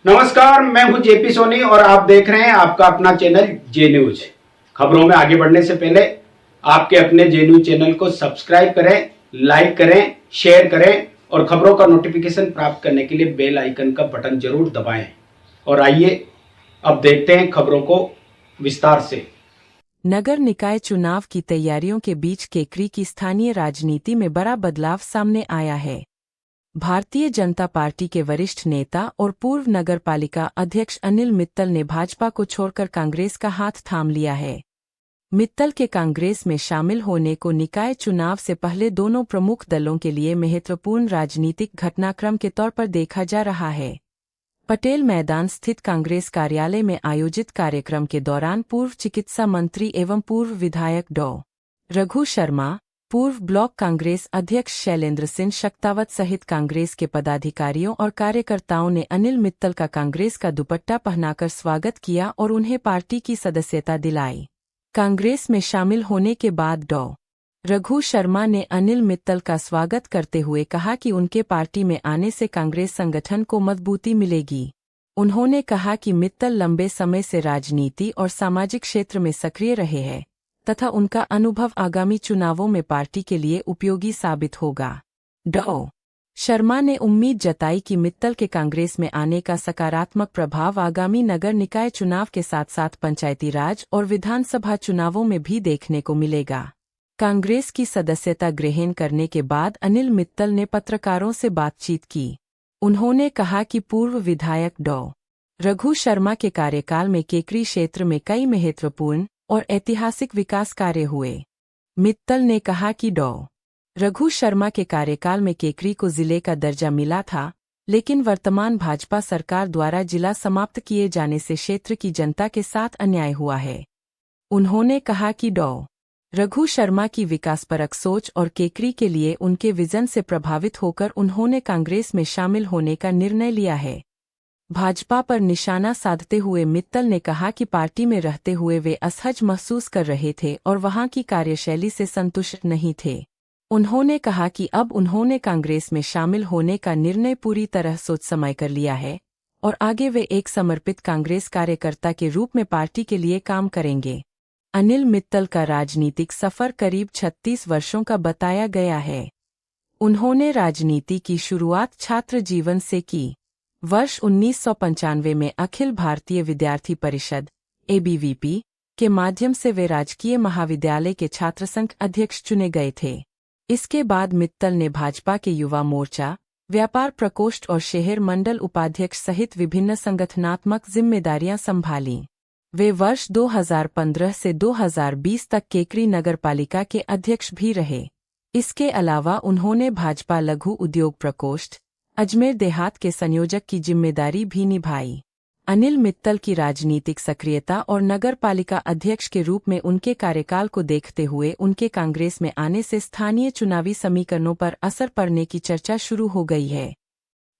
नमस्कार, मैं हूं जेपी सोनी और आप देख रहे हैं आपका अपना चैनल जे न्यूज। खबरों में आगे बढ़ने से पहले आपके अपने जे न्यूज चैनल को सब्सक्राइब करें, लाइक करें, शेयर करें और खबरों का नोटिफिकेशन प्राप्त करने के लिए बेल आइकन का बटन जरूर दबाएं। और आइए अब देखते हैं खबरों को विस्तार से। नगर निकाय चुनाव की तैयारियों के बीच केकरी की स्थानीय राजनीति में बड़ा बदलाव सामने आया है। भारतीय जनता पार्टी के वरिष्ठ नेता और पूर्व नगर पालिका अध्यक्ष अनिल मित्तल ने भाजपा को छोड़कर कांग्रेस का हाथ थाम लिया है। मित्तल के कांग्रेस में शामिल होने को निकाय चुनाव से पहले दोनों प्रमुख दलों के लिए महत्वपूर्ण राजनीतिक घटनाक्रम के तौर पर देखा जा रहा है। पटेल मैदान स्थित कांग्रेस कार्यालय में आयोजित कार्यक्रम के दौरान पूर्व चिकित्सा मंत्री एवं पूर्व विधायक डॉ. रघु शर्मा, पूर्व ब्लॉक कांग्रेस अध्यक्ष शैलेंद्र सिंह शक्तावत सहित कांग्रेस के पदाधिकारियों और कार्यकर्ताओं ने अनिल मित्तल का कांग्रेस का दुपट्टा पहनाकर स्वागत किया और उन्हें पार्टी की सदस्यता दिलाई। कांग्रेस में शामिल होने के बाद डॉ. रघु शर्मा ने अनिल मित्तल का स्वागत करते हुए कहा कि उनके पार्टी में आने से कांग्रेस संगठन को मजबूती मिलेगी। उन्होंने कहा कि मित्तल लंबे समय से राजनीति और सामाजिक क्षेत्र में सक्रिय रहे हैं तथा उनका अनुभव आगामी चुनावों में पार्टी के लिए उपयोगी साबित होगा। डॉ. शर्मा ने उम्मीद जताई कि मित्तल के कांग्रेस में आने का सकारात्मक प्रभाव आगामी नगर निकाय चुनाव के साथ साथ पंचायती राज और विधानसभा चुनावों में भी देखने को मिलेगा। कांग्रेस की सदस्यता ग्रहण करने के बाद अनिल मित्तल ने पत्रकारों से बातचीत की। उन्होंने कहा कि पूर्व विधायक डॉ. रघु शर्मा के कार्यकाल में केकरी क्षेत्र में कई महत्वपूर्ण और ऐतिहासिक विकास कार्य हुए। मित्तल ने कहा कि डॉ. रघु शर्मा के कार्यकाल में केकरी को जिले का दर्जा मिला था, लेकिन वर्तमान भाजपा सरकार द्वारा जिला समाप्त किए जाने से क्षेत्र की जनता के साथ अन्याय हुआ है। उन्होंने कहा कि डॉ. रघु शर्मा की विकासपरक सोच और केकरी के लिए उनके विजन से प्रभावित होकर उन्होंने कांग्रेस में शामिल होने का निर्णय लिया है। भाजपा पर निशाना साधते हुए मित्तल ने कहा कि पार्टी में रहते हुए वे असहज महसूस कर रहे थे और वहां की कार्यशैली से संतुष्ट नहीं थे। उन्होंने कहा कि अब उन्होंने कांग्रेस में शामिल होने का निर्णय पूरी तरह सोच समझ कर लिया है और आगे वे एक समर्पित कांग्रेस कार्यकर्ता के रूप में पार्टी के लिए काम करेंगे। अनिल मित्तल का राजनीतिक सफर करीब 36 वर्षों का बताया गया है। उन्होंने राजनीति की शुरुआत छात्र जीवन से की। वर्ष 1995 में अखिल भारतीय विद्यार्थी परिषद (ABVP) के माध्यम से वे राजकीय महाविद्यालय के छात्रसंघ अध्यक्ष चुने गए थे। इसके बाद मित्तल ने भाजपा के युवा मोर्चा, व्यापार प्रकोष्ठ और शहर मंडल उपाध्यक्ष सहित विभिन्न संगठनात्मक जिम्मेदारियां संभालीं। वे वर्ष 2015 से 2020 तक केकरी नगरपालिका के अध्यक्ष भी रहे। इसके अलावा उन्होंने भाजपा लघु उद्योग प्रकोष्ठ अजमेर देहात के संयोजक की जिम्मेदारी भी निभाई। अनिल मित्तल की राजनीतिक सक्रियता और नगरपालिका अध्यक्ष के रूप में उनके कार्यकाल को देखते हुए उनके कांग्रेस में आने से स्थानीय चुनावी समीकरणों पर असर पड़ने की चर्चा शुरू हो गई है।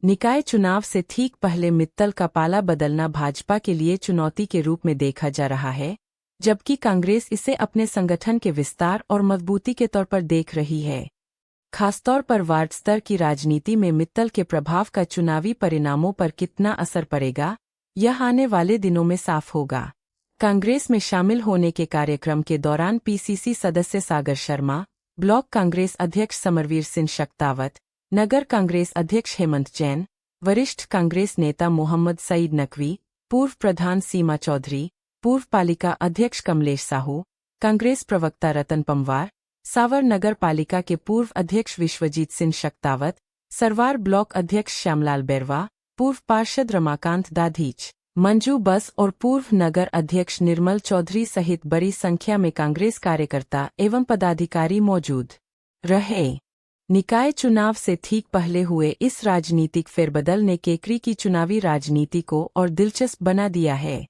निकाय चुनाव से ठीक पहले मित्तल का पाला बदलना भाजपा के लिए चुनौती के रूप में देखा जा रहा है, जबकि कांग्रेस इसे अपने संगठन के विस्तार और मजबूती के तौर पर देख रही है। खासतौर पर वार्ड स्तर की राजनीति में मित्तल के प्रभाव का चुनावी परिणामों पर कितना असर पड़ेगा, यह आने वाले दिनों में साफ होगा। कांग्रेस में शामिल होने के कार्यक्रम के दौरान PCC सदस्य सागर शर्मा, ब्लॉक कांग्रेस अध्यक्ष समरवीर सिंह शक्तावत, नगर कांग्रेस अध्यक्ष हेमंत जैन, वरिष्ठ कांग्रेस नेता मोहम्मद सईद नकवी, पूर्व प्रधान सीमा चौधरी, पूर्व पालिका अध्यक्ष कमलेश साहू, कांग्रेस प्रवक्ता रतन पंवार, सावर नगर पालिका के पूर्व अध्यक्ष विश्वजीत सिंह शक्तावत, सरवार ब्लॉक अध्यक्ष श्यामलाल बैरवा, पूर्व पार्षद रमाकांत दाधीच, मंजू बस और पूर्व नगर अध्यक्ष निर्मल चौधरी सहित बड़ी संख्या में कांग्रेस कार्यकर्ता एवं पदाधिकारी मौजूद रहे। निकाय चुनाव से ठीक पहले हुए इस राजनीतिक फेरबदल ने केकरी की चुनावी राजनीति को और दिलचस्प बना दिया है।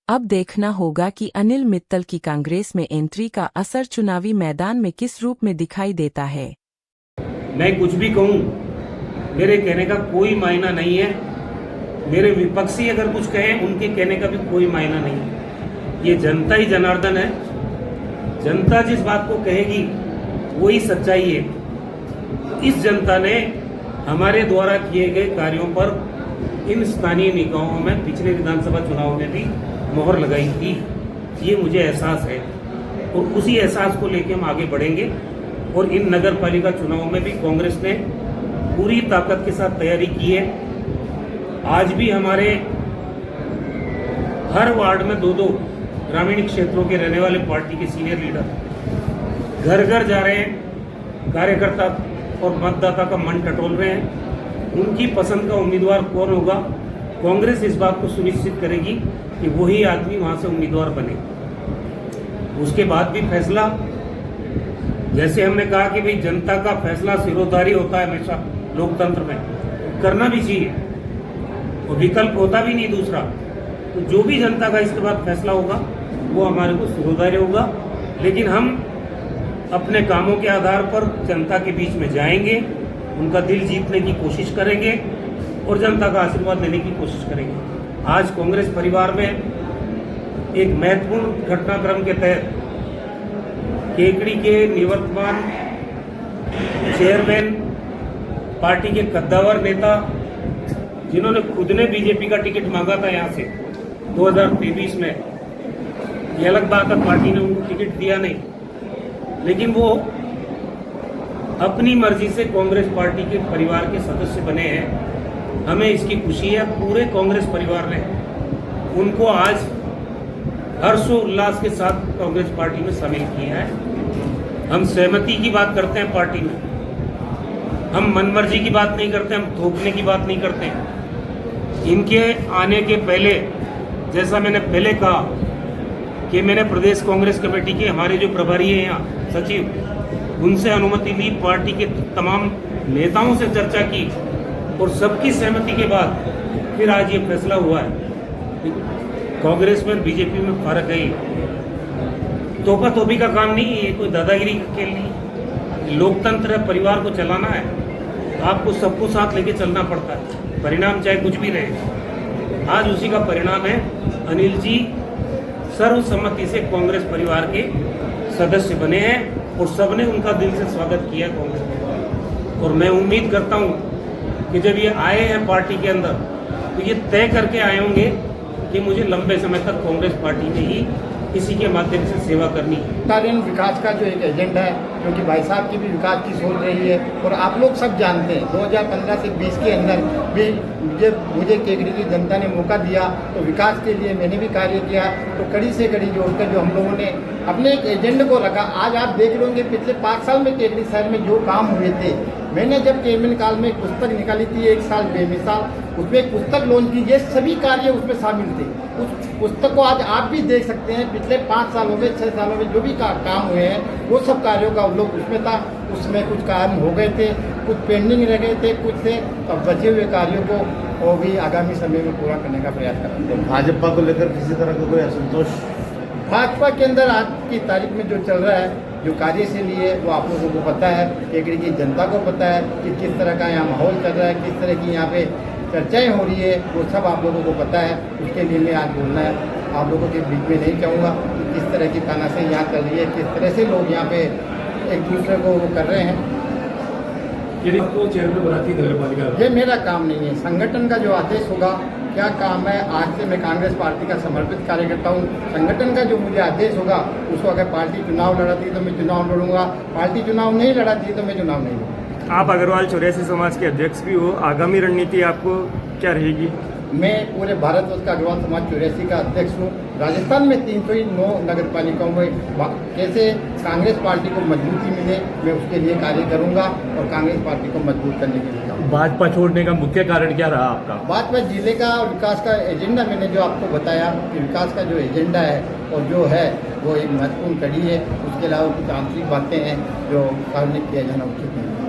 अब देखना होगा कि अनिल मित्तल की कांग्रेस में एंट्री का असर चुनावी मैदान में किस रूप में दिखाई देता है। मैं कुछ भी कहूं, मेरे कहने का कोई मायना नहीं है। मेरे विपक्षी अगर कुछ कहें, उनके कहने का भी कोई मायना नहीं है। ये जनता ही जनार्दन है। जनता जिस बात को कहेगी वही सच्चाई है। इस जनता ने हमारे द्वारा किए गए कार्यों पर इन स्थानीय निकायों में पिछले विधानसभा चुनाव में भी मोहर लगाई थी, ये मुझे एहसास है और उसी एहसास को लेकर हम आगे बढ़ेंगे। और इन नगर पालिका चुनावों में भी कांग्रेस ने पूरी ताकत के साथ तैयारी की है। आज भी हमारे हर वार्ड में 2-2 ग्रामीण क्षेत्रों के रहने वाले पार्टी के सीनियर लीडर घर घर जा रहे हैं, कार्यकर्ता और मतदाता का मन टटोल रहे हैं। उनकी पसंद का उम्मीदवार कौन होगा, कांग्रेस इस बात को सुनिश्चित करेगी कि वही आदमी वहां से उम्मीदवार बने। उसके बाद भी फैसला, जैसे हमने कहा कि भाई जनता का फैसला सिरोधारी होता है हमेशा लोकतंत्र में, करना भी चाहिए और विकल्प होता भी नहीं दूसरा। तो जो भी जनता का इसके बाद फैसला होगा वो हमारे को सिरोधारी होगा, लेकिन हम अपने कामों के आधार पर जनता के बीच में जाएंगे, उनका दिल जीतने की कोशिश करेंगे और जनता का आशीर्वाद लेने की कोशिश करेंगे। आज कांग्रेस परिवार में एक महत्वपूर्ण घटनाक्रम के तहत केकड़ी के निवर्तमान चेयरमैन, पार्टी के कद्दावर नेता, जिन्होंने खुद ने बीजेपी का टिकट मांगा था यहाँ से 2023 में, ये अलग बात है पार्टी ने उनको टिकट दिया नहीं, लेकिन वो अपनी मर्जी से कांग्रेस पार्टी के परिवार के सदस्य बने हैं। हमें इसकी खुशी है। पूरे कांग्रेस परिवार ने उनको आज हर्षोल्लास के साथ कांग्रेस पार्टी में शामिल किया है। हम सहमति की बात करते हैं पार्टी में, हम मनमर्जी की बात नहीं करते, हम थोपने की बात नहीं करते। इनके आने के पहले, जैसा मैंने पहले कहा कि मैंने प्रदेश कांग्रेस कमेटी के हमारे जो प्रभारी हैं यहाँ सचिव, उनसे अनुमति ली, पार्टी के तमाम नेताओं से चर्चा की और सबकी सहमति के बाद फिर आज ये फैसला हुआ है। कांग्रेस में बीजेपी में फर्क है, तोपा तोपी का काम नहीं है, कोई दादागिरी का खेल नहीं। लोकतंत्र है, परिवार को चलाना है, आपको सबको साथ लेके चलना पड़ता है, परिणाम चाहे कुछ भी रहे। आज उसी का परिणाम है, अनिल जी सर्वसम्मति से कांग्रेस परिवार के सदस्य बने हैं और सबने उनका दिल से स्वागत किया कांग्रेस परिवार। और मैं उम्मीद करता हूँ कि जब ये आए हैं पार्टी के अंदर तो ये तय करके आए होंगे कि मुझे लंबे समय तक कांग्रेस पार्टी में ही इसी के माध्यम से सेवा करनी है। कार्यान्वयन विकास का जो एक एजेंडा है, क्योंकि भाई साहब की भी विकास की सोच रही है और आप लोग सब जानते हैं 2015 से 20 के अंदर भी मुझे केकड़ी की जनता ने मौका दिया तो विकास के लिए मैंने भी कार्य किया। तो कड़ी से कड़ी जोड़कर जो हम लोगों ने अपने एक एजेंडे को रखा। आज आप देख रहे होंगे पिछले 5 साल में केकड़ी शहर में जो काम हुए थे, मैंने जब चेयरमैन काल में एक पुस्तक निकाली थी, 1 साल बेमिसाल, उसमें एक पुस्तक लॉन्च की, ये सभी कार्य उसमें शामिल थे। उस पुस्तक को आज आप भी देख सकते हैं, पिछले 5 सालों में 6 सालों में जो भी काम हुए हैं वो सब कार्यों का उल्लेख उसमें था। उसमें कुछ काम हो गए थे, कुछ पेंडिंग रह गए थे, कुछ थे, तो बचे हुए कार्यों को वो भी आगामी समय में पूरा करने का प्रयास करेंगे। भाजपा को लेकर किसी तरह का कोई असंतोष? भाजपा के अंदर आज की तारीख में जो चल रहा है, जो कार्यशैली है, वो आप लोगों को पता है, केकड़ी की जनता को पता है कि किस तरह का यहाँ माहौल चल रहा है, किस तरह की यहाँ पे चर्चाएं हो रही है, वो सब आप लोगों को पता है। उसके लिए मैं आज बोलना है आप लोगों के बीच में नहीं चाहूँगा कि किस तरह की तानाशाही यहाँ चल रही है, किस तरह से लोग यहाँ पे एक दूसरे को वो कर रहे हैं। यदि आपको चेयरमैन बनाती नगर पालिका, ये मेरा काम नहीं है, संगठन का जो आदेश होगा, क्या काम है। आज से मैं कांग्रेस पार्टी का समर्पित कार्यकर्ता हूँ। संगठन का जो मुझे आदेश होगा उसको, अगर पार्टी चुनाव लड़ाती है तो मैं चुनाव लड़ूंगा, पार्टी चुनाव नहीं लड़ाती है तो मैं चुनाव नहीं लड़ूंगा। आप अग्रवाल 84 समाज के अध्यक्ष भी हो, आगामी रणनीति आपको क्या रहेगी? मैं पूरे भारतवर्ष का अग्रवाल समाज 84 का अध्यक्ष हूँ। राजस्थान में 309 नगर पालिकाओं में कैसे कांग्रेस पार्टी को मजबूती मिले, मैं उसके लिए कार्य करूँगा और कांग्रेस पार्टी को मजबूत करने के लिए करूँगा। भाजपा छोड़ने का मुख्य कारण क्या रहा आपका? भाजपा जिले का विकास का एजेंडा, मैंने जो आपको बताया कि विकास का जो एजेंडा है और जो है वो एक महत्वपूर्ण कड़ी है। उसके अलावा कुछ आंतरिक बातें हैं जो सार्वजनिक किया जाना उचित नहीं है।